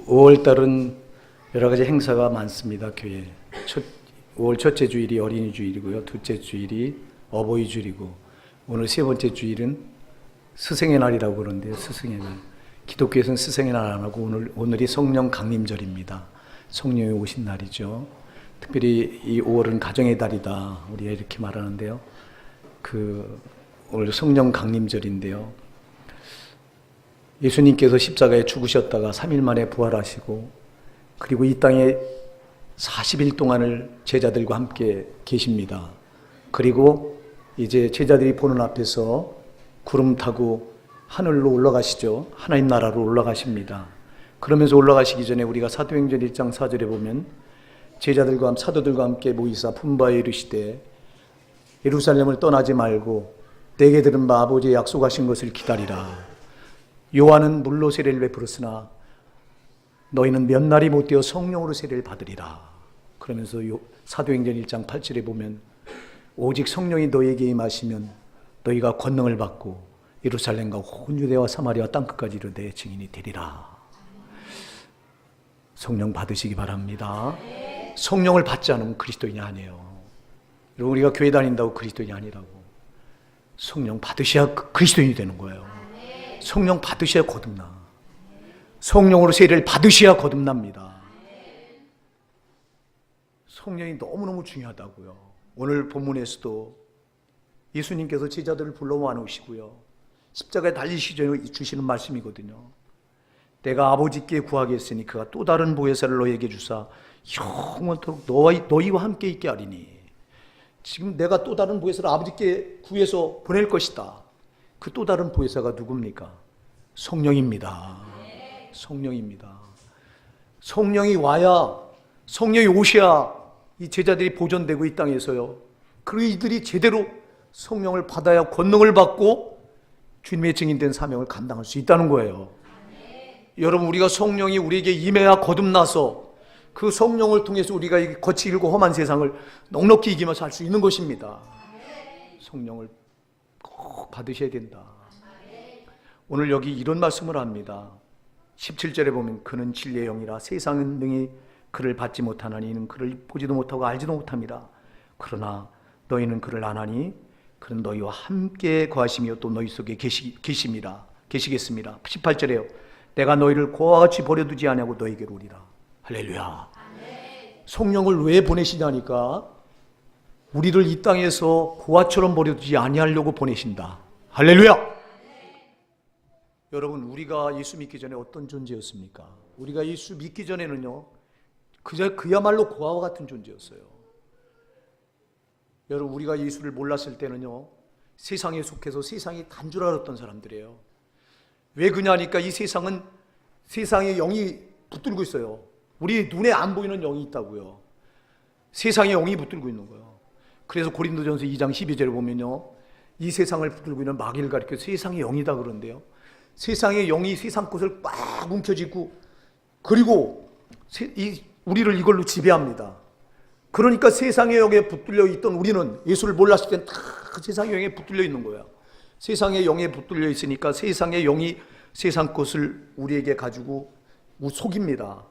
5월달은 여러 가지 행사가 많습니다. 교회에. 5월 첫째 주일이 어린이 주일이고요. 둘째 주일이 어버이 주일이고, 오늘 세 번째 주일은 스승의 날이라고 그러는데요. 스승의 날. 기독교에서는 스승의 날 안 하고 오늘이 성령 강림절입니다. 성령이 오신 날이죠. 특별히 이 5월은 가정의 달이다, 우리가 이렇게 말하는데요. 오늘 성령 강림절인데요. 예수님께서 십자가에 죽으셨다가 3일 만에 부활하시고, 그리고 이 땅에 40일 동안을 제자들과 함께 계십니다. 그리고 이제 제자들이 보는 앞에서 구름 타고 하늘로 올라가시죠. 하나님 나라로 올라가십니다. 그러면서 올라가시기 전에 우리가 사도행전 1장 4절에 보면 제자들과 사도들과 함께 모이사 품바에 이르시되 예루살렘을 떠나지 말고 내게 들은 바 아버지의 약속하신 것을 기다리라. 요한은 물로 세례를 베풀었으나 너희는 몇 날이 못되어 성령으로 세례를 받으리라. 그러면서 사도행전 1장 8절에 보면 오직 성령이 너희에게 임하시면 너희가 권능을 받고 예루살렘과 온 유대와 사마리아 땅끝까지 이르되 증인이 되리라. 성령 받으시기 바랍니다. 성령을 받지 않으면 그리스도인이 아니에요. 여러분, 우리가 교회 다닌다고 그리스도인이 아니라고. 성령 받으셔야 그리스도인이 되는 거예요. 성령 받으셔야 거듭나. 성령으로 세례를 받으셔야 거듭납니다. 성령이 너무너무 중요하다고요. 오늘 본문에서도 예수님께서 제자들을 불러 모아놓으시고요, 십자가에 달리시기 전에 주시는 말씀이거든요. 내가 아버지께 구하겠으니 그가 또 다른 보혜사를 너희에게 주사 영원토록 너희와 함께 있게 하리니. 지금 내가 또 다른 보혜사를 아버지께 구해서 보낼 것이다. 그 또 다른 보혜사가 누굽니까? 성령입니다. 성령입니다. 성령이 와야, 성령이 오셔야 이 제자들이 보존되고 이 땅에서요, 그 이들이 제대로 성령을 받아야 권능을 받고 주님의 증인된 사명을 감당할 수 있다는 거예요. 여러분, 우리가 성령이 우리에게 임해야 거듭나서 그 성령을 통해서 우리가 이 거칠고 험한 세상을 넉넉히 이기면서 살 수 있는 것입니다. 성령을 꼭 받으셔야 된다. 오늘 여기 이런 말씀을 합니다. 17절에 보면 그는 진리의 영이라 세상은 능히 그를 받지 못하나니 이는 그를 보지도 못하고 알지도 못합니다. 그러나 너희는 그를 아나니 그는 너희와 함께 거하시며 또 너희 속에 계시겠습니다. 18절에요. 내가 너희를 고와 같이 버려두지 아니하고 너희에게로 오리라. 할렐루야. 성령을 왜 보내시냐니까, 우리를 이 땅에서 고아처럼 버려두지 아니하려고 보내신다. 할렐루야. 여러분, 우리가 예수 믿기 전에 어떤 존재였습니까? 우리가 예수 믿기 전에는요, 그야말로 고아와 같은 존재였어요. 여러분, 우리가 예수를 몰랐을 때는요, 세상에 속해서 세상이 단 줄 알았던 사람들이에요. 왜 그러냐니까 이 세상은 세상의 영이 붙들고 있어요. 우리 눈에 안 보이는 영이 있다고요. 세상의 영이 붙들고 있는 거예요. 그래서 고린도전서 2장 12절에 보면요, 이 세상을 붙들고 있는 마귀를 가리켜 세상의 영이다 그러는데요, 세상의 영이 세상 것을 꽉 움켜쥐고, 그리고 우리를 이걸로 지배합니다. 그러니까 세상의 영에 붙들려 있던 우리는 예수를 몰랐을 땐 다 세상의 영에 붙들려 있는 거야. 세상의 영에 붙들려 있으니까 세상의 영이 세상 것을 우리에게 가지고 속입니다.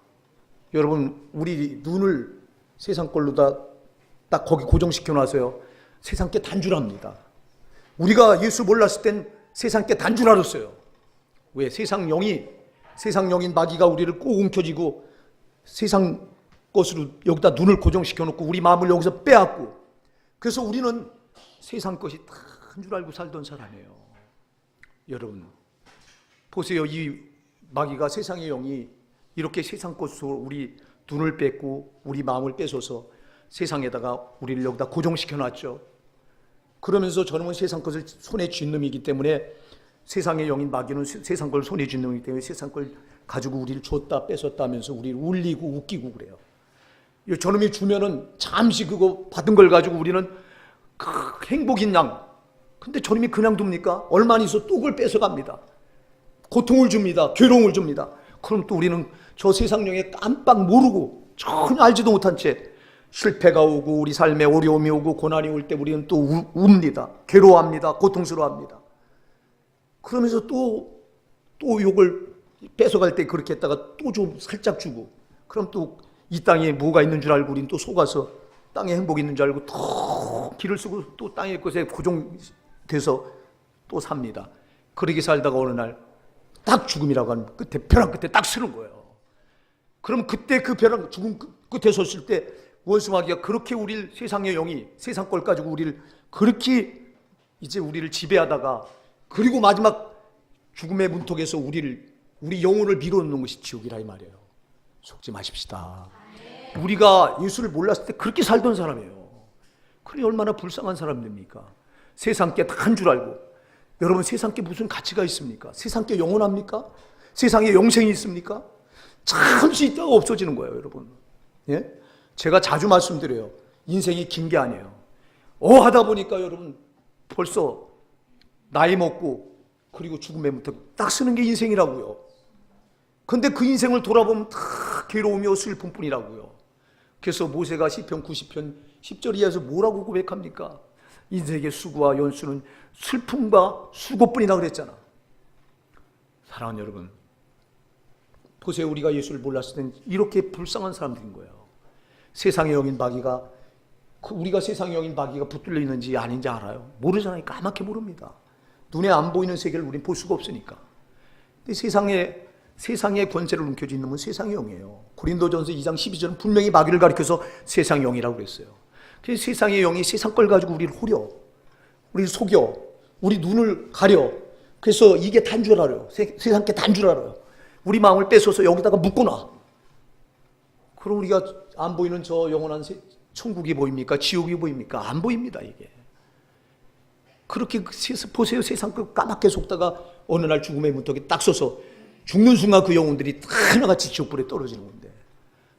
여러분, 우리 눈을 세상 걸로 딱 거기 고정시켜 놔서요, 세상 게 단 줄 압니다. 우리가 예수 몰랐을 땐 세상 게 단 줄 알았어요. 왜? 세상 영인 마귀가 우리를 꼭 움켜쥐고 세상 것으로 여기다 눈을 고정시켜 놓고 우리 마음을 여기서 빼앗고, 그래서 우리는 세상 것이 다 한 줄 알고 살던 사람이에요. 여러분 보세요. 이 마귀가, 세상의 영이 이렇게 세상 것으로 우리 눈을 뺏고 우리 마음을 뺏어서 세상에다가 우리를 여기다 고정시켜 놨죠. 그러면서 저놈은 세상 것을 손에 쥔 놈이기 때문에, 세상의 영인 마귀는 세상 걸 손에 쥔 놈이기 때문에 세상 걸 가지고 우리를 줬다 뺏었다 하면서 우리를 울리고 웃기고 그래요. 저놈이 주면은 잠시 그거 받은 걸 가지고 우리는 행복인 양, 근데 저놈이 그냥 둡니까? 얼마 안 있어 또 그걸 뺏어갑니다. 고통을 줍니다. 괴로움을 줍니다. 그럼 또 우리는 저 세상 영에 깜빡 모르고 전혀 알지도 못한 채 실패가 오고 우리 삶에 어려움이 오고 고난이 올 때 우리는 또 웁니다. 괴로워합니다. 고통스러워합니다. 그러면서 또 욕을 뺏어갈 때 그렇게 했다가 또 좀 살짝 주고, 그럼 또 이 땅에 뭐가 있는 줄 알고 우린 또 속아서 땅에 행복이 있는 줄 알고 또 길을 쓰고 또 땅의 것에 고정돼서 또 삽니다. 그렇게 살다가 어느 날 딱 죽음이라고 하는 끝에, 벼랑 끝에 딱 서는 거예요. 그럼 그때 그 벼랑 죽음 끝에 섰을 때 원수 마귀가 그렇게 우리를, 세상의 영이 세상 걸 가지고 우리를 그렇게 이제 우리를 지배하다가, 그리고 마지막 죽음의 문턱에서 우리 영혼을 밀어놓는 것이 지옥이라 이 말이에요. 속지 마십시다. 우리가 예수를 몰랐을 때 그렇게 살던 사람이에요. 그러니 얼마나 불쌍한 사람입니까? 세상 게 다 한 줄 알고. 여러분, 세상 게 무슨 가치가 있습니까? 세상 게 영원합니까? 세상에 영생이 있습니까? 잠시 있다가 없어지는 거예요, 여러분. 예? 제가 자주 말씀드려요. 인생이 긴 게 아니에요. 하다 보니까 여러분 벌써 나이 먹고 그리고 죽음의 문턱 딱 서는 게 인생이라고요. 근데 그 인생을 돌아보면 다 괴로우며 슬픔뿐이라고요. 그래서 모세가 시편 90편 10절 이하에서 뭐라고 고백합니까? 인생의 수고와 연수는 슬픔과 수고뿐이라 그랬잖아. 사랑하는 여러분, 보세요. 우리가 예수를 몰랐을 땐 이렇게 불쌍한 사람들인 거예요. 세상의 영인 마귀가, 우리가 세상의 영인 마귀가 붙들려 있는지 아닌지 알아요? 모르잖아요. 까맣게 모릅니다. 눈에 안 보이는 세계를 우린 볼 수가 없으니까. 근데 세상의 권세를 움켜쥐는 놈은 세상의 영이에요. 고린도전서 2장 12절은 분명히 마귀를 가리켜서 세상의 영이라고 그랬어요. 그래서 세상의 영이 세상 걸 가지고 우리를 호려, 우리를 속여, 우리 눈을 가려. 그래서 이게 단 줄 알아요. 세상 게 단 줄 알아요. 우리 마음을 뺏어서 여기다가 묶어놔. 그럼 우리가 안 보이는 저 영원한 천국이 보입니까? 지옥이 보입니까? 안 보입니다, 이게. 그렇게 보세요. 세상 그 까맣게 속다가 어느 날 죽음의 문턱에 딱 서서 죽는 순간 그 영혼들이 다 하나같이 지옥불에 떨어지는 건데,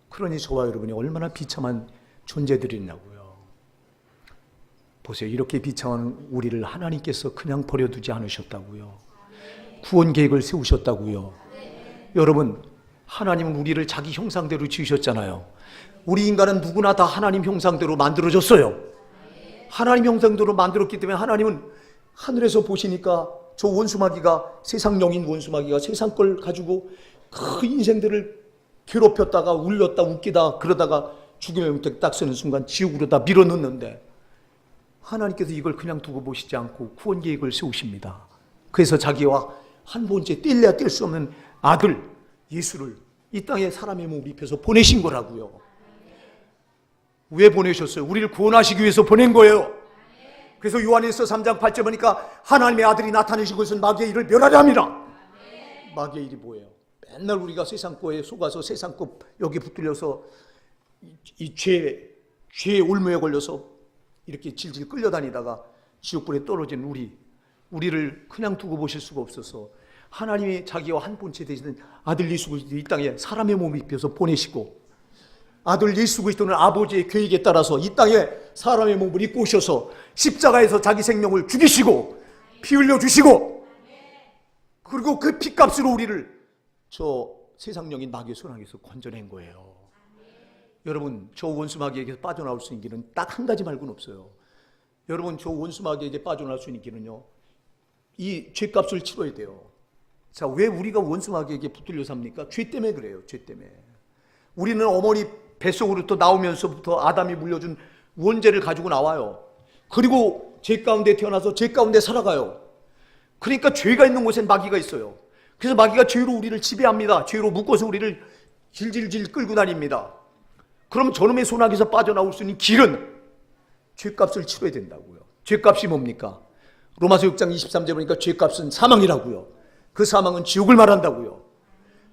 그러니 저와 여러분이 얼마나 비참한 존재들이냐고요. 보세요. 이렇게 비참한 우리를 하나님께서 그냥 버려두지 않으셨다고요. 구원 계획을 세우셨다고요. 여러분, 하나님은 우리를 자기 형상대로 지으셨잖아요. 우리 인간은 누구나 다 하나님 형상대로 만들어졌어요. 하나님 형상대로 만들었기 때문에 하나님은 하늘에서 보시니까 저 원수마귀가, 세상 영인 원수마귀가 세상 걸 가지고 그 인생들을 괴롭혔다가 울렸다 웃기다 그러다가 죽음의 문턱에 딱 서는 순간 지옥으로 다 밀어넣는데, 하나님께서 이걸 그냥 두고 보시지 않고 구원 계획을 세우십니다. 그래서 자기와 한 번째 뗄래야 뗄 수 없는 아들 예수를 이 땅에 사람의 몸을 입혀서 보내신 거라고요. 왜 보내셨어요? 우리를 구원하시기 위해서 보낸 거예요. 그래서 요한일서 3장 8절 보니까 하나님의 아들이 나타내신 것은 마귀의 일을 멸하려 함이라. 마귀의 일이 뭐예요? 맨날 우리가 세상 거에 속아서 세상 거 여기 붙들려서 이 죄의 올무에 걸려서 이렇게 질질 끌려다니다가 지옥불에 떨어진 우리를 그냥 두고 보실 수가 없어서 하나님이 자기와 한 본체 되시는 아들 예수 그리스도를 이 땅에 사람의 몸을 입혀서 보내시고, 아들 예수 그리스도는 아버지의 계획에 따라서 이 땅에 사람의 몸을 입고 오셔서 십자가에서 자기 생명을 죽이시고 피 흘려 주시고, 그리고 그 피값으로 우리를 저 세상 영인 마귀의 손아귀에서 건져낸 거예요. 여러분, 저 원수 마귀에게서 빠져나올 수 있는 길은 딱 한 가지 말고는 없어요. 여러분, 저 원수 마귀에게 빠져나올 수 있는 길은요, 이 죄값을 치러야 돼요. 자, 왜 우리가 원수 마귀에게 붙들려 삽니까? 죄 때문에 그래요. 죄 때문에. 우리는 어머니 뱃속으로부터 나오면서부터 아담이 물려준 원죄를 가지고 나와요. 그리고 죄 가운데 태어나서 죄 가운데 살아가요. 그러니까 죄가 있는 곳엔 마귀가 있어요. 그래서 마귀가 죄로 우리를 지배합니다. 죄로 묶어서 우리를 질질질 끌고 다닙니다. 그럼 저놈의 손아귀에서 빠져나올 수 있는 길은 죄값을 치러야 된다고요. 죄값이 뭡니까? 로마서 6장 23절 보니까 죄값은 사망이라고요. 그 사망은 지옥을 말한다고요.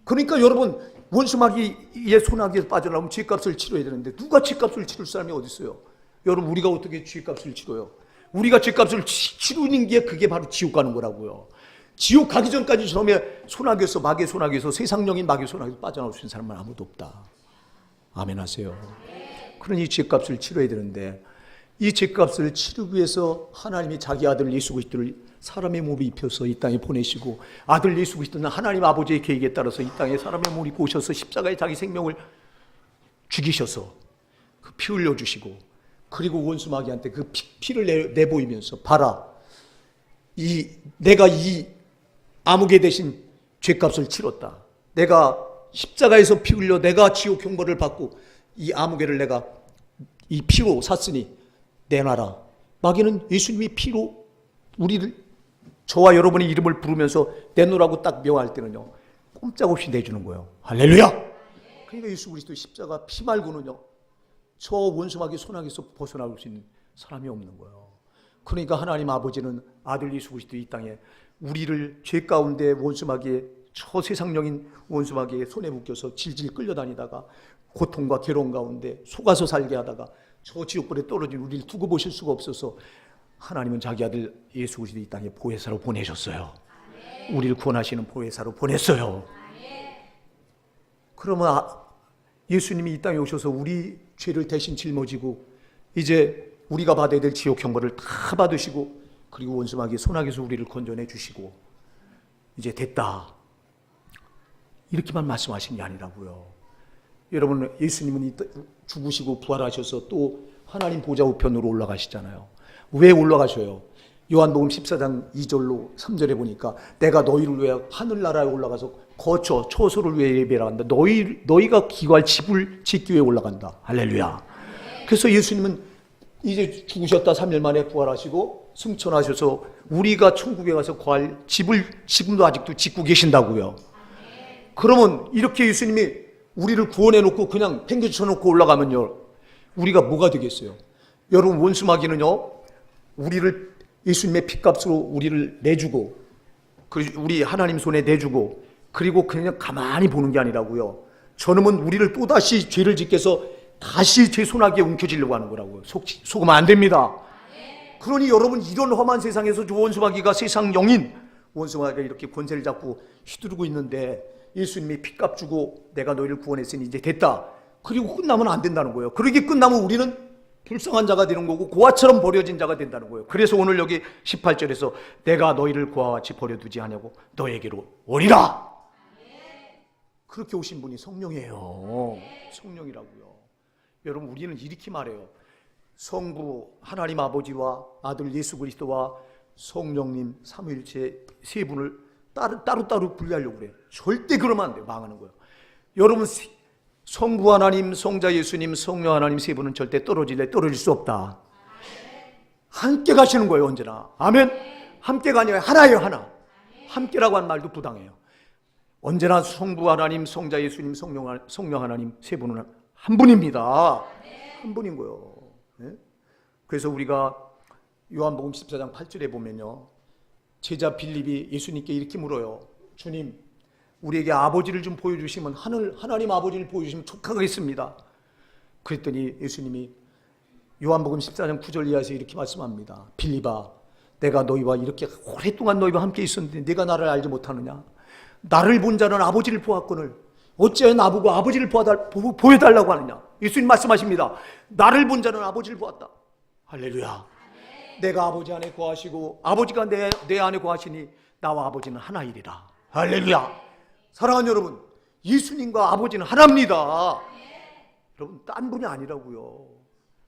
그러니까 여러분, 원수마귀의 손아귀에서 빠져나오면 죄값을 치러야 되는데 누가 죄값을 치를 사람이 어디 있어요? 여러분, 우리가 어떻게 죄값을 치러요? 우리가 죄값을 치르는 게 그게 바로 지옥 가는 거라고요. 지옥 가기 전까지 저놈의 손아귀에서, 마귀의 손아귀에서, 세상령인 마귀의 손아귀에서 빠져나올 수 있는 사람은 아무도 없다. 아멘 하세요. 그러니 죄값을 치러야 되는데, 이 죄값을 치르기 위해서 하나님이 자기 아들 예수 그리스도를 사람의 몸을 입혀서 이 땅에 보내시고, 아들 예수 그리스도는 하나님 아버지의 계획에 따라서 이 땅에 사람의 몸을 입고 오셔서 십자가에 자기 생명을 죽이셔서 그 피 흘려주시고, 그리고 원수 마귀한테 그 피를 내보이면서, 봐라, 내가 이 아무개 대신 죄값을 치렀다. 내가 십자가에서 피 흘려 내가 지옥 형벌을 받고 이 아무개를 내가 이 피로 샀으니 내놔라. 마귀는 예수님이 피로 우리를, 저와 여러분의 이름을 부르면서 내놓으라고 딱 명할 때는요, 꼼짝없이 내주는 거예요. 할렐루야. 그러니까 예수 그리스도의 십자가 피 말고는요, 저 원수 마귀 손아귀에서 벗어나올 수 있는 사람이 없는 거예요. 그러니까 하나님 아버지는 아들 예수 그리스도 이 땅에 우리를 죄 가운데 원수 마귀의, 저 세상령인 원수 마귀의 손에 묶여서 질질 끌려다니다가 고통과 괴로움 가운데 속아서 살게 하다가 저 지옥불에 떨어진 우리를 두고 보실 수가 없어서 하나님은 자기 아들 예수 그리스도 이 땅에 보혜사로 보내셨어요. 우리를 구원하시는 보혜사로 보냈어요. 그러면 예수님이 이 땅에 오셔서 우리 죄를 대신 짊어지고 이제 우리가 받아야 될 지옥 형벌을 다 받으시고, 그리고 원수 마귀의 손아귀에서 우리를 건져내 주시고 이제 됐다, 이렇게만 말씀하신 게 아니라고요. 여러분, 예수님은 죽으시고 부활하셔서 또 하나님 보좌 우편으로 올라가시잖아요. 왜 올라가셔요? 요한복음 14장 2절로 3절에 보니까 내가 너희를 위해 하늘나라에 올라가서 거쳐 초소를 위해 예배를 한다. 너희가 기거할 집을 짓기 위해 올라간다. 할렐루야. 그래서 예수님은 이제 죽으셨다 3일 만에 부활하시고 승천하셔서 우리가 천국에 가서 거할 집을 지금도 아직도 짓고 계신다고요. 그러면 이렇게 예수님이 우리를 구원해 놓고 그냥 팽개쳐 놓고 올라가면요, 우리가 뭐가 되겠어요? 여러분, 원수 마귀는요, 우리를 예수님의 핏값으로 우리를 내주고, 우리 하나님 손에 내주고, 그리고 그냥 가만히 보는 게 아니라고요. 저놈은 우리를 또다시 죄를 짓게 해서 다시 제 손아귀에 움켜쥐려고 하는 거라고요. 속으면 안 됩니다. 그러니 여러분, 이런 험한 세상에서 저 원수 마귀가 세상 영인 원수 마귀가 이렇게 권세를 잡고 휘두르고 있는데, 예수님이 핏값 주고 내가 너희를 구원했으니 이제 됐다, 그리고 끝나면 안 된다는 거예요. 그러게 끝나면 우리는 불쌍한 자가 되는 거고 고아처럼 버려진 자가 된다는 거예요. 그래서 오늘 여기 18절에서 내가 너희를 고아와 같이 버려두지 않냐고 너에게로 오리라. 그렇게 오신 분이 성령이에요. 성령이라고요. 여러분, 우리는 이렇게 말해요. 성부 하나님 아버지와 아들 예수 그리스도와 성령님 삼위일체 세 분을 따로따로 분리하려고 그래요. 절대 그러면 안 돼요. 망하는 거예요. 여러분, 성부 하나님, 성자 예수님, 성령 하나님 세 분은 절대 떨어질 수 없다. 함께 가시는 거예요. 언제나. 아멘. 함께가 아니라 하나예요. 하나. 함께라고 한 말도 부당해요. 언제나 성부 하나님, 성자 예수님, 성령 하나님 세 분은 한 분입니다. 한 분인 거예요. 네? 그래서 우리가 요한복음 14장 8절에 보면요, 제자 빌립이 예수님께 이렇게 물어요. 주님, 우리에게 아버지를 좀 보여주시면, 하나님 아버지를 보여주시면 족하겠습니다. 그랬더니 예수님이 요한복음 14장 9절 이하에서 이렇게 말씀합니다. 빌립아, 내가 너희와 이렇게 오랫동안 너희와 함께 있었는데 네가 나를 알지 못하느냐? 나를 본 자는 아버지를 보았거늘 어찌하여 나보고 아버지를 보여달라고 하느냐? 예수님 말씀하십니다. 나를 본 자는 아버지를 보았다. 할렐루야. 내가 아버지 안에 거하시고 아버지가 내 안에 거하시니 나와 아버지는 하나이리라. 할렐루야. 사랑하는 여러분, 예수님과 아버지는 하나입니다. 여러분, 딴 분이 아니라고요.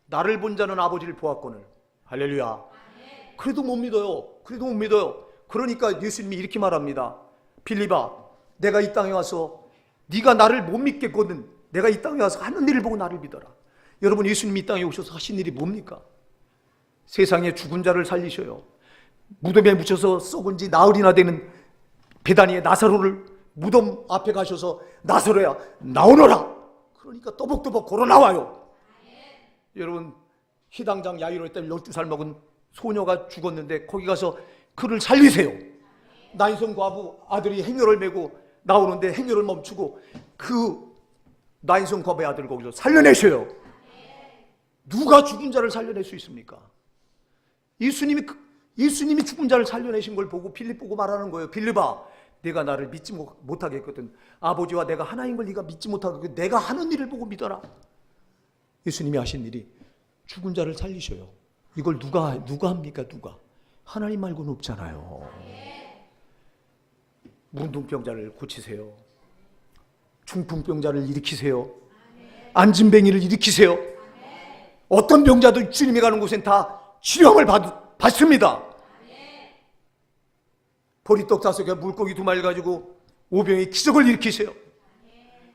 나를 본 자는 아버지를 보았거늘. 할렐루야. 그래도 못 믿어요. 그러니까 예수님이 이렇게 말합니다. 빌립아, 내가 이 땅에 와서 네가 나를 못 믿겠거든. 내가 이 땅에 와서 하는 일을 보고 나를 믿어라. 여러분, 예수님이 이 땅에 오셔서 하신 일이 뭡니까? 세상에 죽은 자를 살리셔요. 무덤에 묻혀서 썩은 지 나흘이나 되는 베다니의 나사로를 무덤 앞에 가셔서 나사로야 나오너라. 그러니까 또벅또벅 걸어 나와요. 여러분, 희당장 야이로 때문에 12살 먹은 소녀가 죽었는데 거기 가서 그를 살리세요. 나인성 과부 아들이 행렬을 메고 나오는데 행렬을 멈추고 그 나인성 과부의 아들을 거기서 살려내셔요. 누가 죽은 자를 살려낼 수 있습니까? 예수님이 죽은 자를 살려내신 걸 보고 빌립 보고 말하는 거예요. 빌립아, 내가 나를 믿지 못하게 했거든. 아버지와 내가 하나인 걸 네가 믿지 못하게 했거든. 내가 하는 일을 보고 믿어라. 예수님이 하신 일이 죽은 자를 살리셔요. 이걸 누가 합니까? 누가? 하나님 말고는 없잖아요. 문둥병자를 고치세요. 중풍병자를 일으키세요. 안진뱅이를 일으키세요. 어떤 병자도 주님이 가는 곳엔 다 치료함을 받습니다. 보리떡 5개, 물고기 2마리 가지고 오병이 기적을 일으키세요.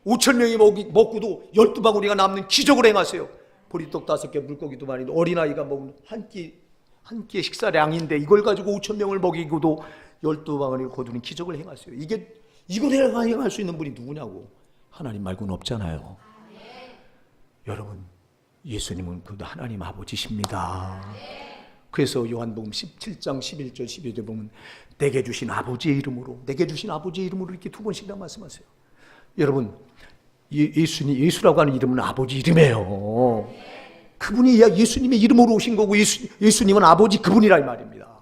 5천 명이 먹고도 12바구니가 남는 기적을 행하세요. 보리떡 5개, 물고기 2마리, 어린아이가 먹는 한 끼의 식사량인데 이걸 가지고 5천 명을 먹이고도 12바구니를 거두는 기적을 행하세요. 이걸 행할 수 있는 분이 누구냐고. 하나님 말고는 없잖아요. 여러분, 예수님은 그 하나님 아버지십니다. 그래서 요한복음 17장 11절 12절 보면 내게 주신 아버지의 이름으로, 내게 주신 아버지의 이름으로 이렇게 2번씩이나 말씀하세요. 여러분, 예수라고 하는 이름은 아버지 이름이에요. 그분이 예수님의 이름으로 오신 거고 예수님은 아버지 그분이라 이 말입니다.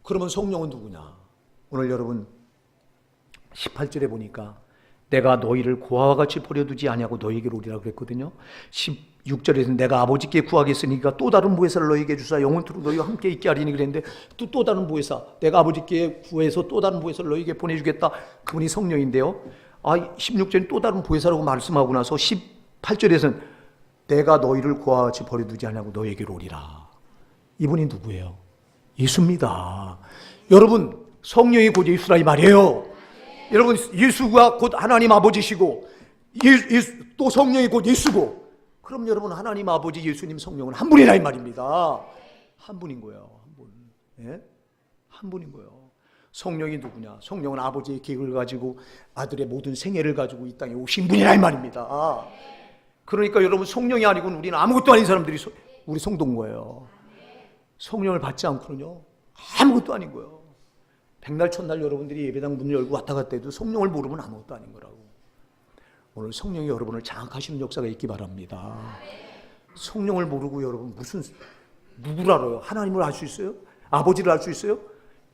그러면 성령은 누구냐? 오늘 여러분 18절에 보니까 내가 너희를 고아와 같이 버려두지 아니하고 너희에게로 오리라 그랬거든요. 16절에서는 내가 아버지께 구하겠으니까 또 다른 보혜사를 너희에게 주사 영원토록 너희와 함께 있게 하리니 그랬는데 또 다른 보혜사, 내가 아버지께 구해서 또 다른 보혜사를 너희에게 보내주겠다. 그분이 성령인데요. 16절에 또 다른 보혜사라고 말씀하고 나서 18절에서는 내가 너희를 고아와 같이 버려두지 아니하고 너희에게로 오리라. 이분이 누구예요? 예수입니다. 여러분, 성령이 곧 예수라 이 말이에요. 여러분, 예수가 곧 하나님 아버지시고 또 성령이 곧 예수고, 그럼 여러분 하나님 아버지 예수님 성령은 한 분이라 이 말입니다. 한 분인 거예요. 한 분. 예? 한 분인 거예요. 성령이 누구냐? 성령은 아버지의 계획을 가지고 아들의 모든 생애를 가지고 이 땅에 오신 분이라 이 말입니다. 그러니까 여러분, 성령이 아니고는 우리는 아무것도 아닌 사람들이 우리 성도인 거예요. 성령을 받지 않고는요 아무것도 아닌 거예요. 백날 첫날 여러분들이 예배당 문을 열고 왔다 갔다 해도 성령을 모르면 아무것도 아닌 거라고. 오늘 성령이 여러분을 장악하시는 역사가 있기 바랍니다. 성령을 모르고 여러분 누구를 알아요? 하나님을 알 수 있어요? 아버지를 알 수 있어요?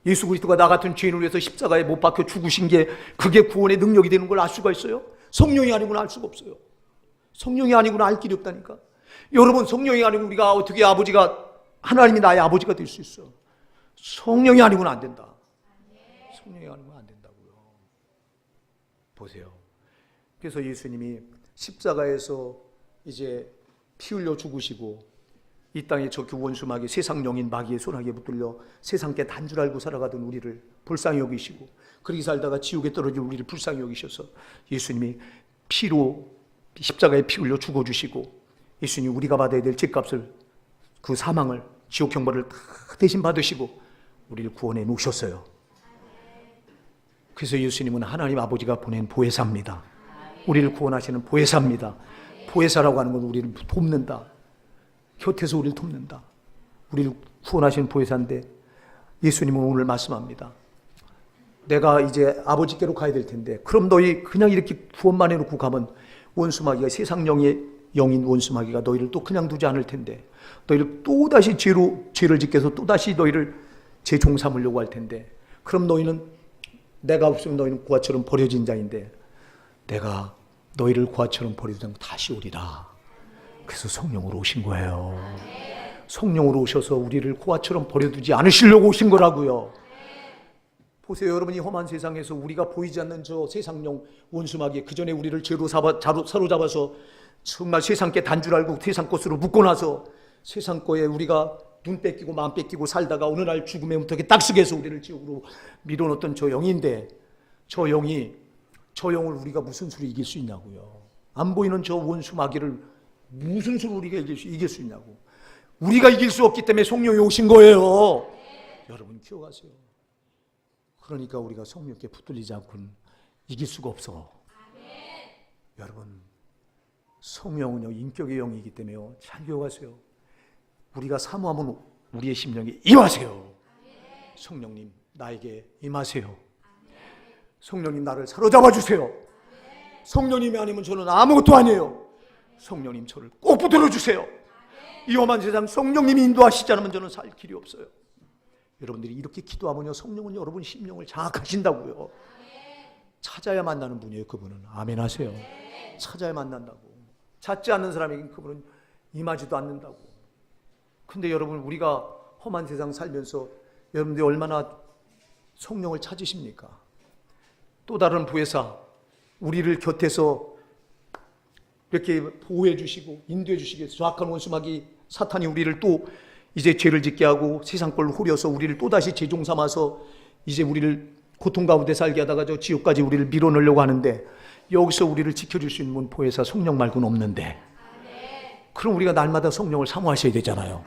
예수 그리스도가 나 같은 죄인을 위해서 십자가에 못 박혀 죽으신 게 그게 구원의 능력이 되는 걸 알 수가 있어요? 성령이 아니고는 알 수가 없어요. 성령이 아니고는 알 길이 없다니까. 여러분, 성령이 아니고 우리가 어떻게 하나님이 나의 아버지가 될 수 있어? 성령이 아니고는 안 된다. 성령이 아니면 안 된다고요. 보세요. 그래서 예수님이 십자가에서 이제 피 흘려 죽으시고 이 땅에 저 원수마귀 세상 영인 마귀의 손아귀에 붙들려 세상께 단 줄 알고 살아가던 우리를 불쌍히 여기시고 그렇게 살다가 지옥에 떨어진 우리를 불쌍히 여기셔서 예수님이 십자가에 피 흘려 죽어주시고 예수님이 우리가 받아야 될 죄값을, 그 사망을, 지옥 형벌을 다 대신 받으시고 우리를 구원해 놓으셨어요. 그래서 예수님은 하나님 아버지가 보낸 보혜사입니다. 우리를 구원하시는 보혜사입니다. 보혜사라고 하는 건 우리를 돕는다. 곁에서 우리를 돕는다. 우리를 구원하시는 보혜사인데 예수님은 오늘 말씀합니다. 내가 이제 아버지께로 가야 될 텐데 그럼 너희 그냥 이렇게 구원만 해놓고 가면 원수마귀가, 세상 영인 원수마귀가 너희를 또 그냥 두지 않을 텐데 너희를 또다시 죄를 짓게 해서 또다시 너희를 제 종 삼으려고 할 텐데 그럼 내가 없으면 너희는 고아처럼 버려진 자인데 내가 너희를 고아처럼 버리지 않고 다시 오리라. 그래서 성령으로 오신 거예요. 성령으로 오셔서 우리를 고아처럼 버려두지 않으시려고 오신 거라고요. 보세요. 여러분이 험한 세상에서 우리가 보이지 않는 저 세상령 원수마귀, 그 전에 우리를 죄로 사로잡아서 정말 세상께 단 줄 알고 세상 것으로 묶어놔서 세상 거에 우리가 눈 뺏기고 마음 뺏기고 살다가 어느 날 죽음의 문턱에 딱 쓰게 해서 우리를 지옥으로 밀어넣었던 저 영인데 저 영을 우리가 무슨 수로 이길 수 있냐고요. 안 보이는 저 원수 마귀를 무슨 수로 우리가 이길 수 있냐고. 우리가 이길 수 없기 때문에 성령이 오신 거예요. 여러분 기억하세요. 그러니까 우리가 성령께 붙들리지 않고는 이길 수가 없어. 여러분, 성령은요 인격의 영이기 때문에요. 잘 기억하세요. 우리가 사모하면 우리의 심령에 임하세요. 성령님 나에게 임하세요. 성령님 나를 사로잡아 주세요. 성령님이 아니면 저는 아무것도 아니에요. 성령님 저를 꼭 붙들어 주세요. 이 험한 세상 성령님이 인도하시지 않으면 저는 살 길이 없어요. 여러분들이 이렇게 기도하면요 성령은 여러분 심령을 장악하신다고요. 찾아야 만나는 분이에요. 그분은. 아멘 하세요. 찾아야 만난다고. 찾지 않는 사람에게는 그분은 임하지도 않는다고. 근데 여러분 우리가 험한 세상 살면서 여러분들이 얼마나 성령을 찾으십니까? 또 다른 보혜사, 우리를 곁에서 이렇게 보호해 주시고 인도해 주시기 위해서 악한 원수마귀 사탄이 우리를 또 이제 죄를 짓게 하고 세상 걸 후려서 우리를 또다시 재종 삼아서 이제 우리를 고통 가운데 살게 하다가 저 지옥까지 우리를 밀어넣으려고 하는데 여기서 우리를 지켜줄 수 있는 보혜사 성령 말고는 없는데, 그럼 우리가 날마다 성령을 사모하셔야 되잖아요.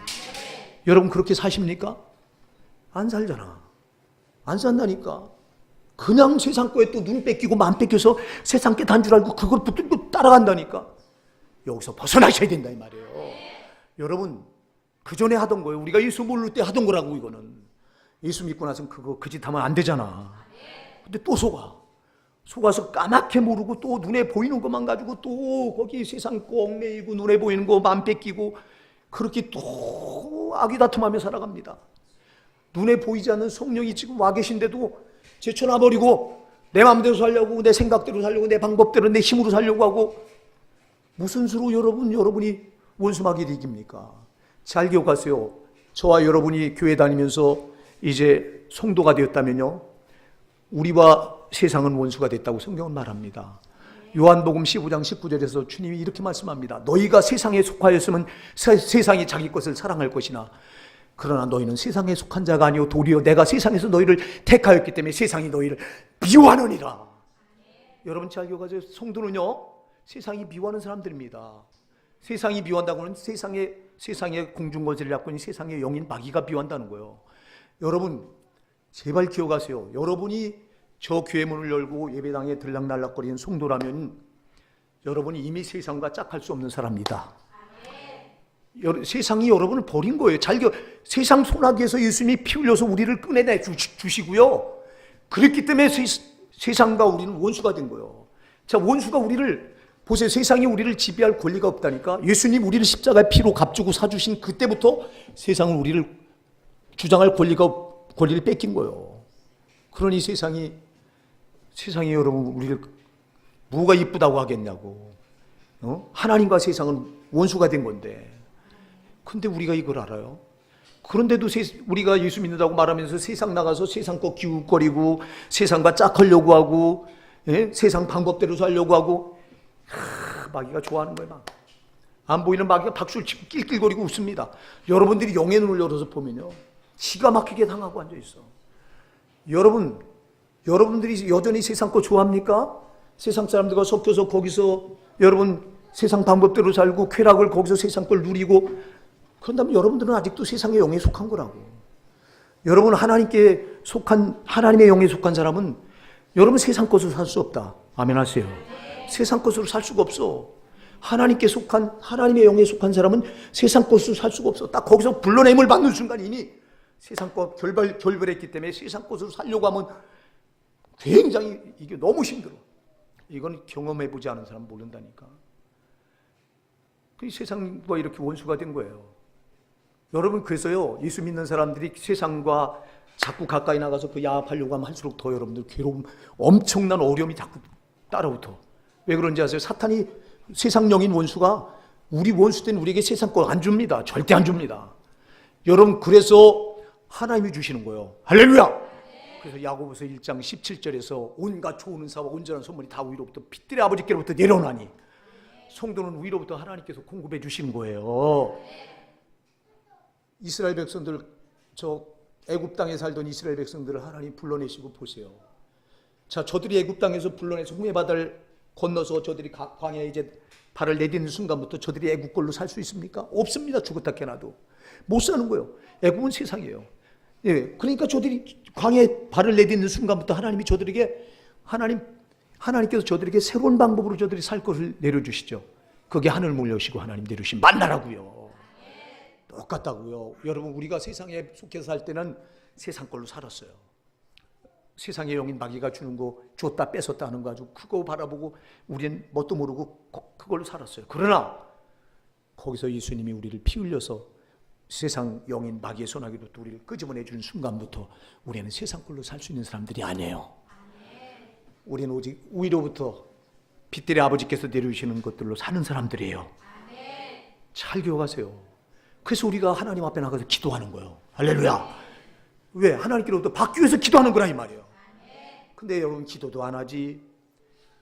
여러분 그렇게 사십니까? 안 살잖아. 안 산다니까. 그냥 세상 거에 또 눈 뺏기고 맘 뺏겨서 세상 게 단 줄 알고 그걸 붙들고 따라간다니까. 여기서 벗어나셔야 된다 이 말이에요. 여러분 그 전에 하던 거예요. 우리가 예수 모를 때 하던 거라고. 이거는 예수 믿고 나서 그 짓 하면 안 되잖아. 근데 또 속아서 까맣게 모르고 또 눈에 보이는 것만 가지고 또 거기 세상 꼭 매이고 눈에 보이는 거 맘 뺏기고 그렇게 또 아귀다툼하며 살아갑니다. 눈에 보이지 않는 성령이 지금 와 계신데도 제쳐놔버리고 내 마음대로 살려고, 내 생각대로 살려고, 내 방법대로, 내 힘으로 살려고 하고, 무슨 수로 여러분이 원수마귀를 이깁니까? 잘 기억하세요. 저와 여러분이 교회 다니면서 이제 성도가 되었다면요, 우리와 세상은 원수가 됐다고 성경은 말합니다. 요한복음 15장 19절에서 주님이 이렇게 말씀합니다. 너희가 세상에 속하였으면 세상이 자기 것을 사랑할 것이나, 그러나 너희는 세상에 속한 자가 아니오 도리어 내가 세상에서 너희를 택하였기 때문에 세상이 너희를 미워하느니라. 여러분 잘 기억하세요. 성도는요, 세상이 미워하는 사람들입니다. 세상이 미워한다고 하는 세상의 공중거지를 잡고 있는 세상의 영인 마귀가 미워한다는 거예요. 여러분 제발 기억하세요. 여러분이 저 교회 문을 열고 예배당에 들락날락거리는 성도라면 여러분이 이미 세상과 짝할 수 없는 사람입니다. 세상이 여러분을 버린 거예요. 세상 소나기에서 예수님이 피 흘려서 우리를 꺼내내 주시고요. 그랬기 때문에 세상과 우리는 원수가 된 거예요. 자, 원수가 우리를 보세요. 세상이 우리를 지배할 권리가 없다니까. 예수님 우리를 십자가의 피로 값주고 사주신 그때부터 세상은 우리를 주장할 권리를 뺏긴 거예요. 그러니 세상이 여러분 우리를 뭐가 이쁘다고 하겠냐고. 하나님과 세상은 원수가 된 건데. 근데 우리가 이걸 알아요. 그런데도 우리가 예수 믿는다고 말하면서 세상 나가서 세상 거 기웃거리고 세상과 짝하려고 하고, 예? 세상 방법대로 살려고 하고, 마귀가 좋아하는 거예요. 막 안 보이는 마귀가 박수를 치고 낄낄거리고 웃습니다. 여러분들이 영의 눈을 열어서 보면요, 기가 막히게 당하고 앉아있어. 여러분들이 여전히 세상 거 좋아합니까? 세상 사람들과 섞여서 거기서 여러분 세상 방법대로 살고 쾌락을 거기서 세상 걸 누리고, 그런다면 여러분들은 아직도 세상의 영에 속한 거라고. 여러분 하나님의 영에 속한 사람은 여러분 세상 것으로 살 수 없다. 아멘 하세요. 세상 것으로 살 수가 없어. 하나님의 영에 속한 사람은 세상 것으로 살 수가 없어. 딱 거기서 불러냄을 받는 순간 이미 세상 것 결별했기 때문에 세상 것으로 살려고 하면 굉장히 이게 너무 힘들어. 이건 경험해보지 않은 사람 모른다니까. 그 세상과 이렇게 원수가 된 거예요. 여러분 그래서요, 예수 믿는 사람들이 세상과 자꾸 가까이 나가서 그 야합하려고 하면 할수록 더 여러분들 괴로움, 엄청난 어려움이 자꾸 따라붙어. 왜 그런지 아세요? 사탄이 세상 영인 원수가 우리 원수 때는 우리에게 세상 거 안 줍니다. 절대 안 줍니다. 여러분 그래서 하나님이 주시는 거예요. 할렐루야. 그래서 야고보서 1장 17절에서 온갖 좋은 은사와 온전한 선물이 다 위로부터 빛들의 아버지께로부터 내려오나니, 성도는 위로부터 하나님께서 공급해 주시는 거예요. 이스라엘 백성들, 저 애굽 땅에 살던 이스라엘 백성들을 하나님 불러내시고 보세요. 자, 저들이 애굽 땅에서 불러내서 홍해 바다를 건너서 저들이 광야에 이제 발을 내딛는 순간부터 저들이 애굽 걸로 살 수 있습니까? 없습니다. 죽었다 깨나도 못 사는 거예요. 애굽은 세상이에요. 예, 그러니까 저들이 광야에 발을 내딛는 순간부터 하나님께서 저들에게 새로운 방법으로 저들이 살 것을 내려주시죠. 그게 하늘 몰려오시고 하나님 내려주신 만나라고요. 똑같다고요. 여러분 우리가 세상에 속해서 살 때는 세상 걸로 살았어요. 세상의 영인 마귀가 주는 거 줬다 뺏었다 하는 거 아주 그거 바라보고 우리는 뭣도 모르고 그걸로 살았어요. 그러나 거기서 예수님이 우리를 피 흘려서 세상 영인 마귀의 소나기로부터 우리를 끄집어내 주는 순간부터 우리는 세상 걸로 살 수 있는 사람들이 아니에요. 우리는 오직 위로부터 빛들의 아버지께서 내려주시는 것들로 사는 사람들이에요. 잘 기억하세요. 그래서 우리가 하나님 앞에 나가서 기도하는 거예요. 할렐루야. 왜? 하나님께로부터 받기 위해서 기도하는 거라 이 말이에요. 근데 여러분 기도도 안 하지,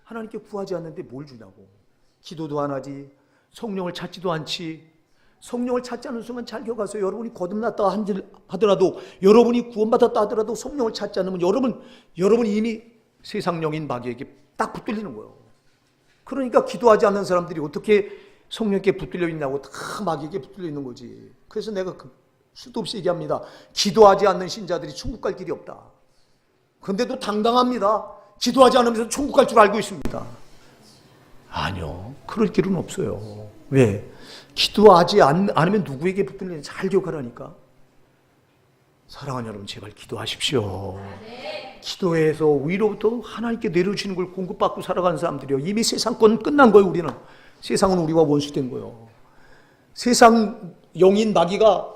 하나님께 구하지 않는데 뭘 주냐고. 기도도 안 하지, 성령을 찾지도 않지, 성령을 찾지 않는 순간 잘 기억하세요. 여러분이 거듭났다 하더라도, 여러분이 구원받았다 하더라도 성령을 찾지 않으면 여러분이 이미 세상 영인 마귀에게 딱 붙들리는 거예요. 그러니까 기도하지 않는 사람들이 어떻게 성령께 붙들려 있냐고, 다 마귀에게 붙들려 있는 거지. 그래서 내가 수도 없이 얘기합니다. 기도하지 않는 신자들이 천국 갈 길이 없다. 그런데도 당당합니다. 기도하지 않으면서 천국 갈 줄 알고 있습니다. 아니요, 그럴 길은 없어요. 왜? 기도하지 않으면 누구에게 붙들리는지 잘 기억하라니까. 사랑하는 여러분, 제발 기도하십시오. 기도해서 위로부터 하나님께 내려주시는 걸 공급받고 살아가는 사람들이요. 이미 세상 건 끝난 거예요. 우리는. 세상은 우리와 원수된 거예요. 세상 영인 마귀가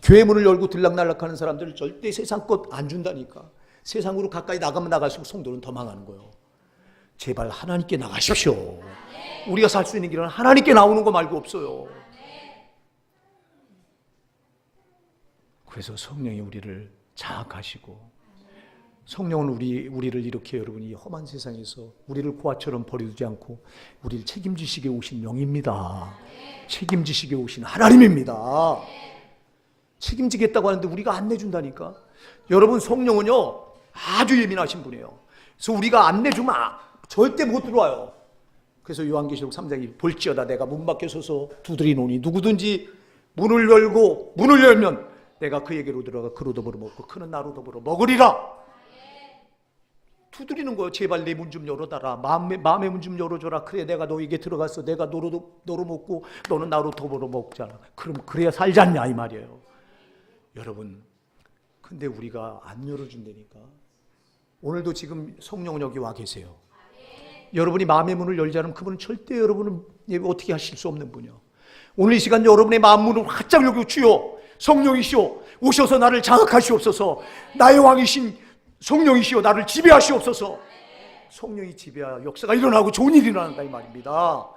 교회 문을 열고 들락날락하는 사람들을 절대 세상 것 안 준다니까. 세상으로 가까이 나가면 나갈수록 성도는 더 망하는 거예요. 제발 하나님께 나가십시오. 우리가 살 수 있는 길은 하나님께 나오는 거 말고 없어요. 그래서 성령이 우리를 장악하시고, 성령은 우리를 이렇게 여러분이 험한 세상에서 우리를 고아처럼 버리지 않고 우리를 책임지시게 오신 영입니다. 책임지시게 오신 하나님입니다. 책임지겠다고 하는데 우리가 안 내준다니까. 여러분, 성령은요 아주 예민하신 분이에요. 그래서 우리가 안 내주면 절대 못 들어와요. 그래서 요한계시록 3장이 볼지어다 내가 문 밖에 서서 두드리노니 누구든지 문을 열면 내가 그에게로 들어가 그로 더불어 먹고 그는 나로 더불어 먹으리라. 두드리는 거예요. 제발 내 문 좀 열어달라. 마음의 문 좀 열어줘라. 그래 내가 너에게 들어가서 내가 너로 먹고 너는 나로 더불어 먹잖아. 그럼 그래야 살지 않냐 이 말이에요. 여러분, 근데 우리가 안 열어준다니까. 오늘도 지금 성령은 여기 와 계세요. 여러분이 마음의 문을 열지 않으면 그분은 절대 여러분을 어떻게 하실 수 없는 분이요. 오늘 이 시간 여러분의 마음 문을 활짝 열고 주여 성령이시오 오셔서 나를 장악하시옵소서. 나의 왕이신 성령이시오 나를 지배하시옵소서. 성령이 지배하여 역사가 일어나고 좋은 일이 일어난다 이 말입니다.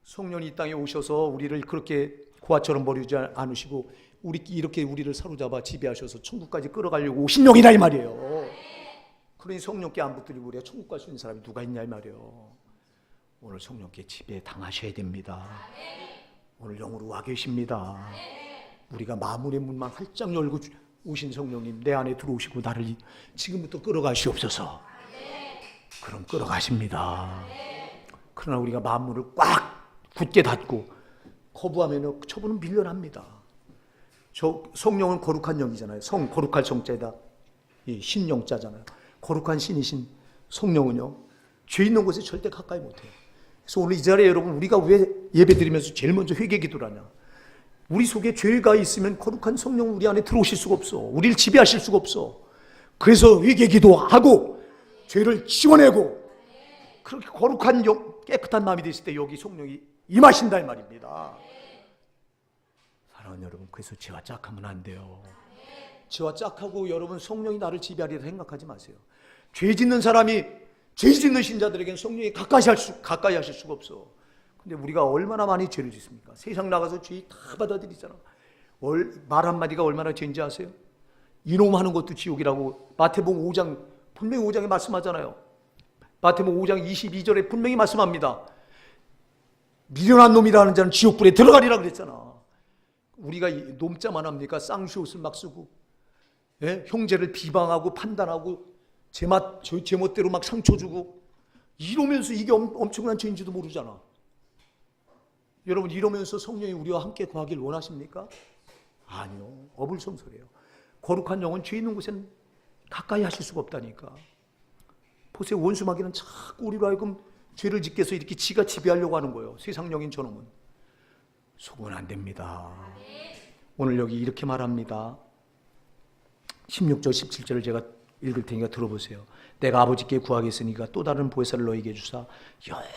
성령이 이 땅에 오셔서 우리를 그렇게 고아처럼 버리지 않으시고 이렇게 우리를 사로잡아 지배하셔서 천국까지 끌어가려고 오신 영이다 이 말이에요. 그러니 성령께 안 붙들리고 우리가 천국 갈 수 있는 사람이 누가 있냐 이 말이에요. 오늘 성령께 지배 당하셔야 됩니다. 오늘 영으로 와 계십니다. 우리가 마음의 문만 활짝 열고 오신 성령님 내 안에 들어오시고 나를 지금부터 끌어가시옵소서. 그럼 끌어가십니다. 그러나 우리가 마음문을 꽉 굳게 닫고 거부하면 저분은 밀려납니다. 성령은 거룩한 영이잖아요. 거룩할 성자에다 신영자잖아요. 거룩한 신이신 성령은요 죄 있는 곳에 절대 가까이 못해요. 그래서 오늘 이 자리에 여러분 우리가 왜 예배 드리면서 제일 먼저 회개 기도를 하냐. 우리 속에 죄가 있으면 거룩한 성령은 우리 안에 들어오실 수가 없어. 우리를 지배하실 수가 없어. 그래서 회개 기도하고 죄를 지워내고 그렇게 거룩한 깨끗한 마음이 됐을 때 여기 성령이 임하신다 이 말입니다. 사랑하는 여러분, 그래서 죄와 짝하면 안 돼요. 죄와 짝하고 여러분 성령이 나를 지배하리라 생각하지 마세요. 죄 짓는 사람이 죄 짓는 신자들에게는 성령이 가까이 하실 수가 없어. 근데 우리가 얼마나 많이 죄를 짓습니까? 세상 나가서 죄 다 받아들이잖아. 말 한마디가 얼마나 죄인지 아세요? 이놈 하는 것도 지옥이라고 마태복음 5장 분명히 5장에 말씀하잖아요. 마태복음 5장 22절에 분명히 말씀합니다. 미련한 놈이라는 자는 지옥불에 들어가리라 그랬잖아. 우리가 놈자만 합니까? 쌍시옷을 막 쓰고 형제를 비방하고 판단하고 제멋대로 막 상처 주고 이러면서 이게 엄청난 죄인지도 모르잖아. 여러분 이러면서 성령이 우리와 함께 거하길 원하십니까? 아니요. 어불성설이에요. 거룩한 영은 죄 있는 곳에는 가까이 하실 수가 없다니까. 보세요. 원수마귀는 자꾸 우리로 하여금 죄를 짓게 해서 이렇게 지가 지배하려고 하는 거예요. 세상 영인 저놈은. 속으면 안 됩니다. 오늘 여기 이렇게 말합니다. 16절 17절을 제가 읽을 테니까 들어보세요. 내가 아버지께 구하겠으니까 또 다른 보혜사를 너희에게 주사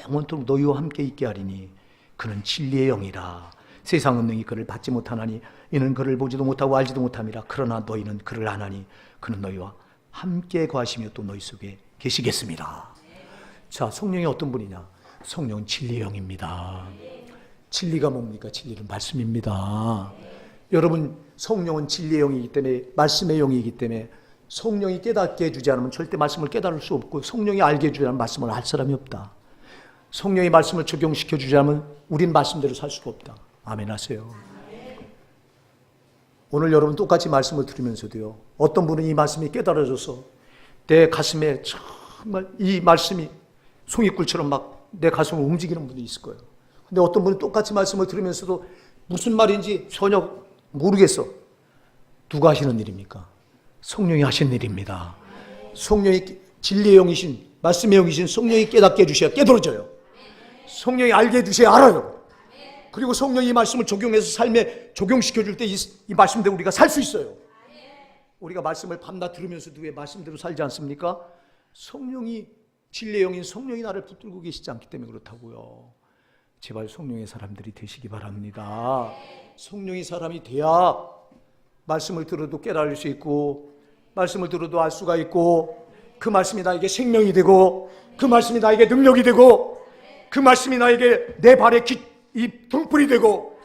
영원토록 너희와 함께 있게 하리니 그는 진리의 영이라. 세상은 능히 그를 받지 못하나니 이는 그를 보지도 못하고 알지도 못함이라. 그러나 너희는 그를 아나니 그는 너희와 함께 거하시며 또 너희 속에 계시겠습니다. 자, 성령이 어떤 분이냐? 성령은 진리의 영입니다. 진리가 뭡니까? 진리는 말씀입니다. 여러분 성령은 진리의 영이기 때문에 말씀의 영이기 때문에 성령이 깨닫게 해주지 않으면 절대 말씀을 깨달을 수 없고 성령이 알게 해주지 않으면 말씀을 알 사람이 없다. 성령의 말씀을 적용시켜 주지 않으면 우린 말씀대로 살 수가 없다. 아멘 하세요. 오늘 여러분 똑같이 말씀을 들으면서도요, 어떤 분은 이 말씀이 깨달아져서 내 가슴에 정말 이 말씀이 송이꿀처럼 막 내 가슴을 움직이는 분이 있을 거예요. 근데 어떤 분은 똑같이 말씀을 들으면서도 무슨 말인지 전혀 모르겠어. 누가 하시는 일입니까? 성령이 하시는 일입니다. 성령이 진리의 영이신, 말씀의 영이신 성령이 깨닫게 해주셔야 깨달아져요. 성령이 알게 해주셔야 알아요. 그리고 성령이 이 말씀을 적용해서 삶에 적용시켜줄 때 이 말씀대로 우리가 살 수 있어요. 우리가 말씀을 밤낮 들으면서도 왜 말씀대로 살지 않습니까? 성령이, 진리의 영인 성령이 나를 붙들고 계시지 않기 때문에 그렇다고요. 제발 성령의 사람들이 되시기 바랍니다. 성령의 사람이 돼야 말씀을 들어도 깨달을 수 있고, 말씀을 들어도 알 수가 있고, 그 말씀이 나에게 생명이 되고, 그 말씀이 나에게 능력이 되고, 그 말씀이 나에게 내 발에 이 등불이 되고,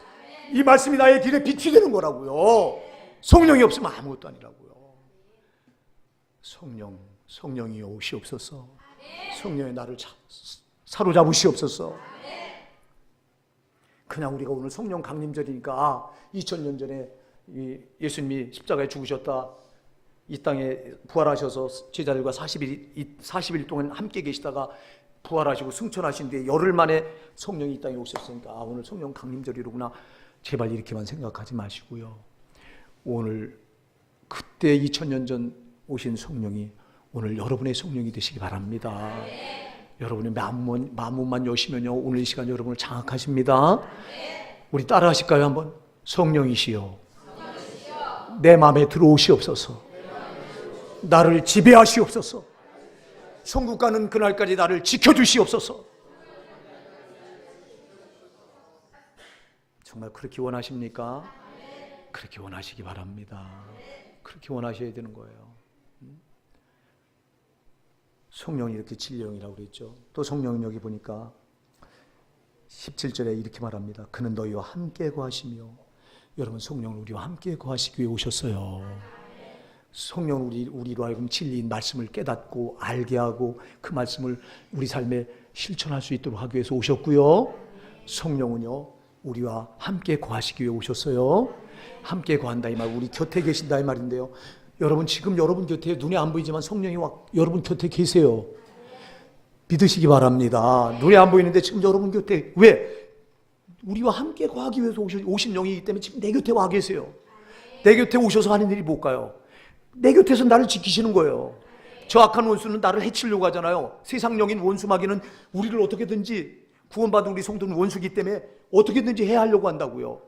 이 말씀이 나의 길에 빛이 되는 거라고요. 성령이 없으면 아무것도 아니라고요. 성령이 오시옵소서. 성령의 나를 사로잡으시옵소서. 그냥 우리가 오늘 성령 강림절이니까 2000년 전에 예수님이 십자가에 죽으셨다, 이 땅에 부활하셔서 제자들과 40일 동안 함께 계시다가 부활하시고 승천하신 뒤에 열흘 만에 성령이 이 땅에 오셨으니까 오늘 성령 강림절이로구나. 제발 이렇게만 생각하지 마시고요. 오늘 그때 2000년 전 오신 성령이 오늘 여러분의 성령이 되시기 바랍니다. 여러분의 마음만 여시면요, 오늘 이 시간 여러분을 장악하십니다. 우리 따라 하실까요? 한번. 성령이시여, 내 마음에 들어오시옵소서. 나를 지배하시옵소서. 천국 가는 그날까지 나를 지켜주시옵소서. 정말 그렇게 원하십니까? 그렇게 원하시기 바랍니다. 그렇게 원하셔야 되는 거예요. 성령이 이렇게 진리의 영이라고 그랬죠. 또 성령은 여기 보니까 17절에 이렇게 말합니다. 그는 너희와 함께 거하시며, 여러분 성령은 우리와 함께 거하시기 위해 오셨어요. 성령은 우리로 하여금 진리인 말씀을 깨닫고 알게 하고 그 말씀을 우리 삶에 실천할 수 있도록 하기 위해서 오셨고요. 성령은요, 우리와 함께 거하시기 위해 오셨어요. 함께 거한다 이 말, 우리 곁에 계신다 이 말인데요. 여러분 지금 여러분 곁에 눈에 안 보이지만 성령이 여러분 곁에 계세요. 믿으시기 바랍니다. 눈에 안 보이는데 지금 여러분 곁에, 왜? 우리와 함께 거하기 위해서 오신 영이기 때문에 지금 내 곁에 와 계세요. 내 곁에 오셔서 하는 일이 뭘까요? 내 곁에서 나를 지키시는 거예요. 저 악한 원수는 나를 해치려고 하잖아요. 세상 영인 원수 마귀는 우리를 어떻게든지, 구원받은 우리 성도는 원수기 때문에 어떻게든지 해야 하려고 한다고요.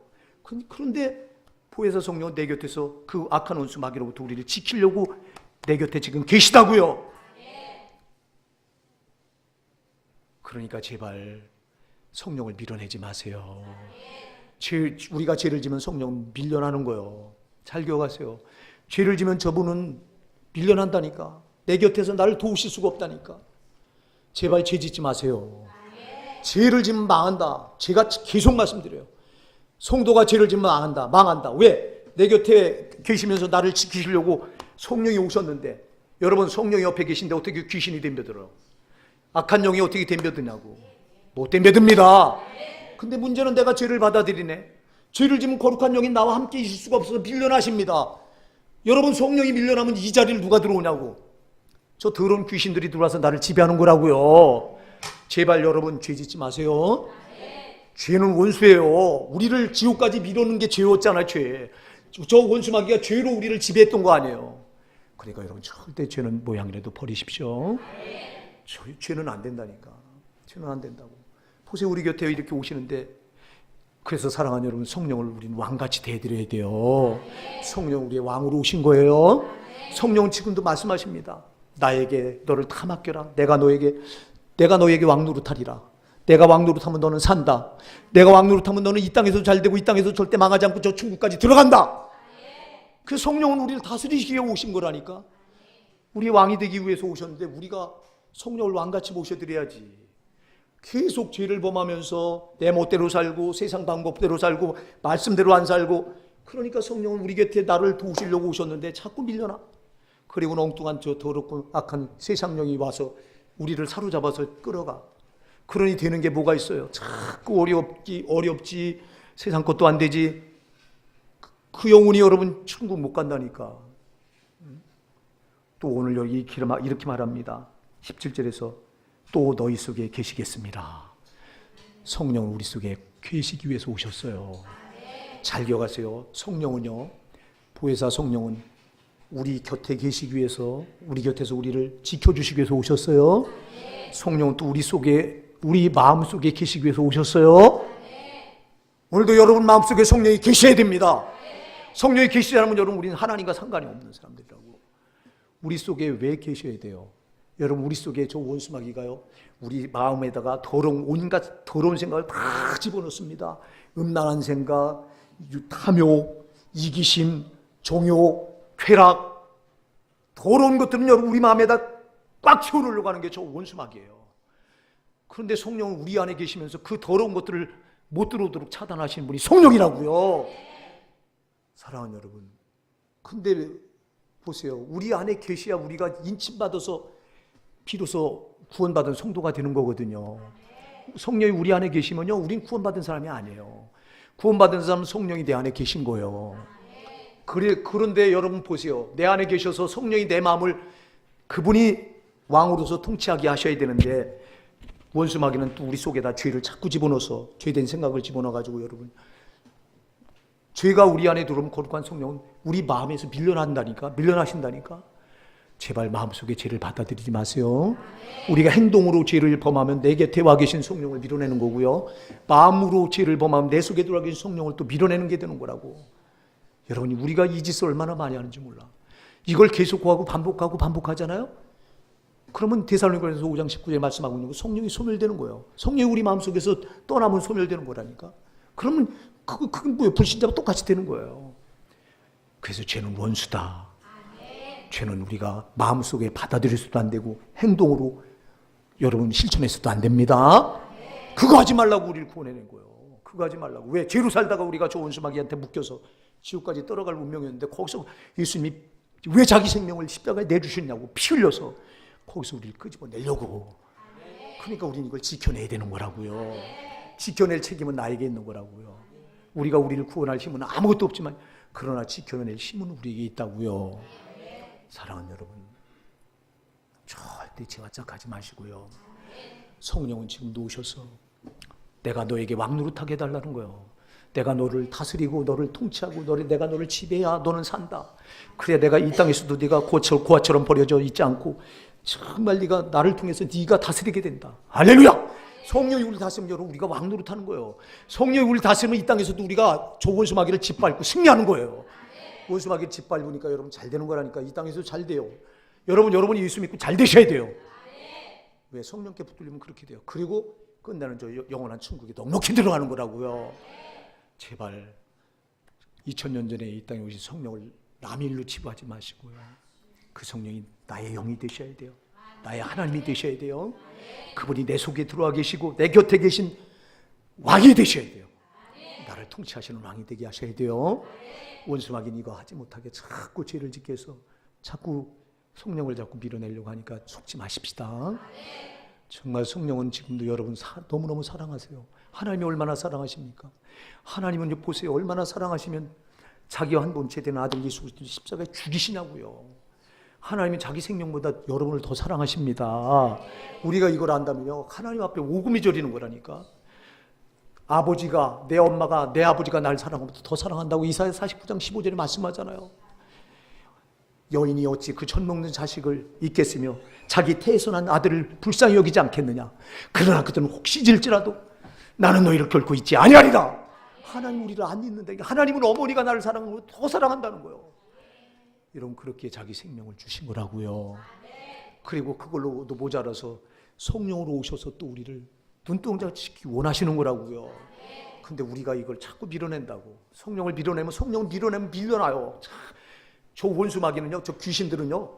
그런데 보혜사 성령은 내 곁에서 그 악한 원수 마귀로부터 우리를 지키려고 내 곁에 지금 계시다고요. 그러니까 제발 성령을 밀어내지 마세요. 우리가 죄를 지면 성령은 밀려나는 거예요. 잘 기억하세요. 죄를 지면 저분은 밀려난다니까. 내 곁에서 나를 도우실 수가 없다니까. 제발 죄 짓지 마세요. 죄를 지면 망한다. 제가 계속 말씀드려요. 성도가 죄를 지면 망한다. 왜? 내 곁에 계시면서 나를 지키시려고 성령이 오셨는데, 여러분 성령이 옆에 계신데 어떻게 귀신이 덤벼들어요? 악한 영이 어떻게 덤벼드냐고. 못 덤벼듭니다. 근데 문제는 내가 죄를 받아들이네. 죄를 지면 거룩한 영이 나와 함께 있을 수가 없어서 밀려나십니다. 여러분 성령이 밀려나면 이 자리를 누가 들어오냐고. 저 더러운 귀신들이 들어와서 나를 지배하는 거라고요. 제발 여러분 죄 짓지 마세요. 죄는 원수예요. 우리를 지옥까지 밀어넣는 게 죄였잖아요. 죄. 저 원수마귀가 죄로 우리를 지배했던 거 아니에요. 그러니까 여러분 절대 죄는 모양이라도 버리십시오. 죄는 안 된다니까. 죄는 안 된다고. 보세요, 우리 곁에 이렇게 오시는데, 그래서 사랑하는 여러분, 성령을 우리는 왕같이 대해드려야 돼요. 성령 우리의 왕으로 오신 거예요. 성령은 지금도 말씀하십니다. 나에게 너를 다 맡겨라. 내가 너에게 왕노릇하리라. 내가 왕노릇하면 너는 산다. 내가 왕노릇하면 너는 이 땅에서 잘 되고 이 땅에서 절대 망하지 않고 저 천국까지 들어간다. 그 성령은 우리를 다스리시기 위해 오신 거라니까. 우리 왕이 되기 위해서 오셨는데 우리가 성령을 왕같이 모셔드려야지. 계속 죄를 범하면서 내 멋대로 살고 세상 방법대로 살고 말씀대로 안 살고, 그러니까 성령은 우리 곁에 나를 도우시려고 오셨는데 자꾸 밀려나. 그리고 엉뚱한 저 더럽고 악한 세상령이 와서 우리를 사로잡아서 끌어가. 그러니 되는 게 뭐가 있어요? 자꾸 어렵지. 세상 것도 안 되지. 그 영혼이 여러분 천국 못 간다니까. 또 오늘 여기 이렇게 말합니다. 17절에서 또 너희 속에 계시겠습니다. 성령은 우리 속에 계시기 위해서 오셨어요. 잘 기억하세요. 성령은요, 보혜사 성령은 우리 곁에 계시기 위해서, 우리 곁에서 우리를 지켜주시기 위해서 오셨어요. 성령은 또 우리 속에, 우리 마음 속에 계시기 위해서 오셨어요. 오늘도 여러분 마음속에 성령이 계셔야 됩니다. 성령이 계시지 않으면 여러분 우리는 하나님과 상관이 없는 사람들이라고. 우리 속에 왜 계셔야 돼요? 여러분 우리 속에 저 원수마귀가요, 우리 마음에다가 온갖 더러운 생각을 다 집어넣습니다. 음란한 생각, 탐욕, 이기심, 정욕, 쾌락, 더러운 것들은 여러분 우리 마음에다 꽉 채워넣으려고 하는 게 저 원수마귀예요. 그런데 성령은 우리 안에 계시면서 그 더러운 것들을 못 들어오도록 차단하시는 분이 성령이라고요. 사랑하는 여러분, 근데 보세요. 우리 안에 계셔야 우리가 인침받아서 비로소 구원받은 성도가 되는 거거든요. 성령이 우리 안에 계시면요, 우린 구원받은 사람이 아니에요. 구원받은 사람은 성령이 내 안에 계신 거예요. 그런데 여러분 보세요. 내 안에 계셔서 성령이 내 마음을, 그분이 왕으로서 통치하게 하셔야 되는데, 원수마귀는 또 우리 속에다 죄를 자꾸 집어넣어서 죄된 생각을 집어넣어가지고, 여러분 죄가 우리 안에 들어오면 거룩한 성령은 우리 마음에서 밀려나신다니까. 제발 마음속에 죄를 받아들이지 마세요. 우리가 행동으로 죄를 범하면 내 곁에 와 계신 성령을 밀어내는 거고요, 마음으로 죄를 범하면 내 속에 들어와 계신 성령을 또 밀어내는 게 되는 거라고. 여러분이 우리가 이 짓을 얼마나 많이 하는지 몰라. 이걸 계속하고 반복하잖아요. 그러면 데살로니가서 5장 19절에 말씀하고 있는 거, 성령이 소멸되는 거예요. 성령이 우리 마음속에서 떠나면 소멸되는 거라니까. 그러면 그건 뭐예요? 불신자가 똑같이 되는 거예요. 그래서 죄는 원수다. 죄는 우리가 마음속에 받아들일 수도 안 되고 행동으로 여러분 실천해서도 안 됩니다. 그거 하지 말라고 우리를 구원해낸 거예요. 그거 하지 말라고. 왜? 죄로 살다가 우리가 저 원수마귀한테 묶여서 지옥까지 떨어갈 운명이었는데, 거기서 예수님이 왜 자기 생명을 십자가에 내주셨냐고, 피 흘려서 거기서 우리를 끄집어내려고. 그러니까 우리는 이걸 지켜내야 되는 거라고요. 지켜낼 책임은 나에게 있는 거라고요. 우리가 우리를 구원할 힘은 아무것도 없지만, 그러나 지켜낼 힘은 우리에게 있다고요. 사랑하는 여러분, 절대 죄와 짝하지 마시고요. 성령은 지금도 오셔서 내가 너에게 왕노릇하게 해달라는 거예요. 내가 너를 다스리고 너를 통치하고 내가 너를 지배해야 너는 산다. 그래야 내가 이 땅에서도 네가 고아처럼 버려져 있지 않고 정말 네가 나를 통해서 네가 다스리게 된다. 할렐루야! 성령이 우리를 다스리면 여러분 우리가 왕노릇하는 거예요. 성령이 우리를 다스리면 이 땅에서도 우리가 저 원수마귀를 짓밟고 승리하는 거예요. 원수마귀를 짓밟으니까 여러분 잘 되는 거라니까. 이 땅에서 잘 돼요. 여러분이 예수 믿고 잘 되셔야 돼요. 왜? 성령께 붙들리면 그렇게 돼요. 그리고 끝나는 저 영원한 천국에 넉넉히 들어가는 거라고요. 제발 2000년 전에 이 땅에 오신 성령을 남의 일로 치부하지 마시고요. 그 성령이 나의 영이 되셔야 돼요. 나의 하나님이 되셔야 돼요. 그분이 내 속에 들어와 계시고 내 곁에 계신 왕이 되셔야 돼요. 나를 통치하시는 왕이 되게 하셔야 돼요. 원수마귀는 이거 하지 못하게 자꾸 죄를 짓게 해서 자꾸 성령을 자꾸 밀어내려고 하니까 속지 마십시다. 정말 성령은 지금도 여러분 너무너무 사랑하세요. 하나님이 얼마나 사랑하십니까? 하나님은 보세요. 얼마나 사랑하시면 자기와 한 몸체 되는 아들 예수 그리스도를 십자가에 죽이시냐고요. 하나님이 자기 생명보다 여러분을 더 사랑하십니다. 우리가 이걸 안다면요, 하나님 앞에 오금이 저리는 거라니까. 아버지가, 내 엄마가 내 아버지가 날 사랑하면 더 사랑한다고 이사야 49장 15절에 말씀하잖아요. 여인이 어찌 그 젖 먹는 자식을 잊겠으며 자기 태에서 난 아들을 불쌍히 여기지 않겠느냐. 그러나 그들은 혹시 질지라도 나는 너희를 결코 잊지 아니하리라. 하나님 우리를 안 잊는다. 하나님은 어머니가 나를 사랑하면 더 사랑한다는 거예요. 여러분 그렇게 자기 생명을 주신 거라고요. 그리고 그걸로도 모자라서 성령으로 오셔서 또 우리를 눈동자 치기 원하시는 거라고요. 근데 우리가 이걸 자꾸 밀어낸다고. 성령을 밀어내면 밀려나요. 저 원수마귀는요, 저 귀신들은요,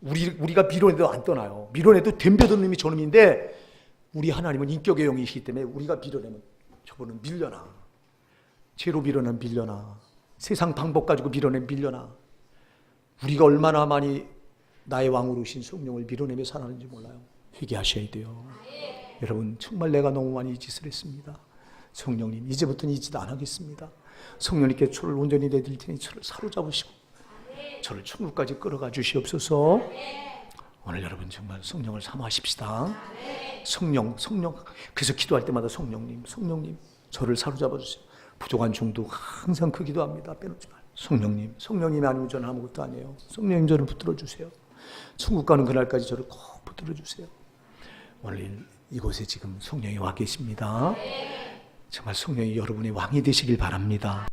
우리가 밀어내도 안 떠나요. 밀어내도 덤벼드는 놈이 저놈인데, 우리 하나님은 인격의 영이시기 때문에 우리가 밀어내면 저거는 밀려나. 죄로 밀어내면 밀려나. 세상 방법 가지고 밀어내면 밀려나. 우리가 얼마나 많이 나의 왕으로 오신 성령을 밀어내며 살았는지 몰라요. 회개하셔야 돼요. 여러분 정말 내가 너무 많이 이 짓을 했습니다. 성령님, 이제부터는 이 짓 안 하겠습니다. 성령님께 저를 온전히 내드릴 테니 저를 사로잡으시고 저를 천국까지 끌어가 주시옵소서. 오늘 여러분 정말 성령을 사모하십시다. 성령. 그래서 기도할 때마다 성령님, 저를 사로잡아 주세요. 부족한 중도 항상 그 기도합니다. 빼놓지 말고. 성령님이 아니면 저는 아무것도 아니에요. 성령님 저를 붙들어 주세요. 천국 가는 그날까지 저를 꼭 붙들어 주세요. 오늘 이곳에 지금 성령이 와 계십니다. 정말 성령이 여러분의 왕이 되시길 바랍니다.